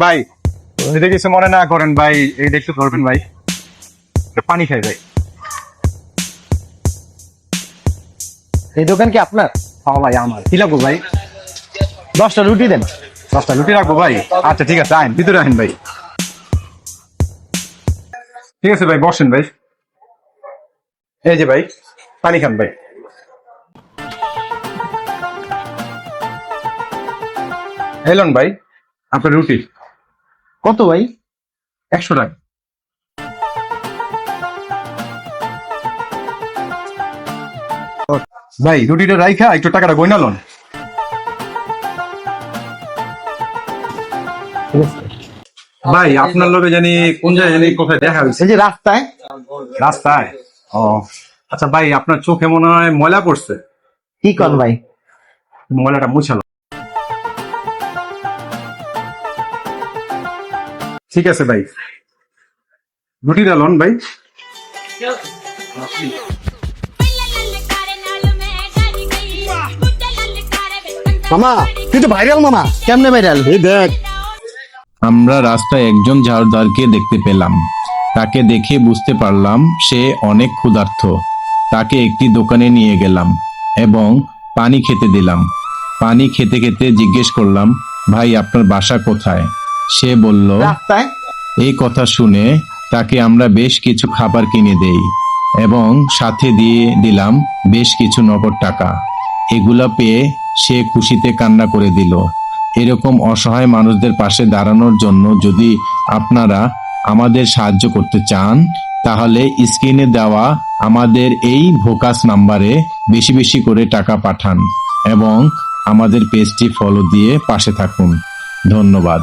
ভাই যদি কিছু মনে না করেন ভাই, এই দেখতে ধরবেন ভাই, পানি খাই ভাই। এই দোকান কি আপনার? হ্যাঁ ভাই আমার। কি লাগবো ভাই? 10টা রুটি দেন। 10টা রুটি রাখবো ভাই? আচ্ছা ঠিক আছে, আইন ভিতরে আইন ভাই। ঠিক আছে ভাই, বসেন ভাই। এই যে ভাই, পানি খান ভাই। এলন ভাই আপনার রুটি। কত ভাই? 100 টাকা। ভাই রুটিটা রাইখা একটু টাকাটা গয়না লন। ভাই আপনার লোকে জানি কোন জায়গায় জানি কোথায় দেখা হয়েছে। এই যে রাস্তায়। রাস্তায়? ও আচ্ছা ভাই, আপনার চোখে মনে হয় ময়লা পড়ছে। কি কর ভাই? ময়লাটা মুছালো। ঠিক আছে ভাই, রুটিটা লন ভাই। মামা তুই তো ভাইরাল মামা। কেমনে ভাইরাল? এই দেখ। আমরা রাস্তায় একজন ঝাড়ুদারকে দেখতে পেলাম। তাকে দেখে বুঝতে পারলাম সে অনেক ক্ষুধার্ত। তাকে একটি দোকানে নিয়ে গেলাম এবং পানি খেতে দিলাম। পানি খেতে খেতে জিজ্ঞেস করলাম, ভাই আপনার বাসা কোথায়? সে বলল রাস্তায়। এই কথা শুনে তাকে আমরা বেশ কিছু খাবার কিনে দেই এবং সাথে দিয়ে দিলাম বেশ কিছু নগদ টাকা। এগুলা পেয়ে সে খুশিতে কান্না করে দিল। এরকম অসহায় মানুষদের পাশে দাঁড়ানোর জন্য যদি আপনারা আমাদের সাহায্য করতে চান, তাহলে স্ক্রিনে দেওয়া আমাদের এই ভোকাস নাম্বারে বেশি বেশি করে টাকা পাঠান এবং আমাদের পেজটি ফলো দিয়ে পাশে থাকুন। ধন্যবাদ।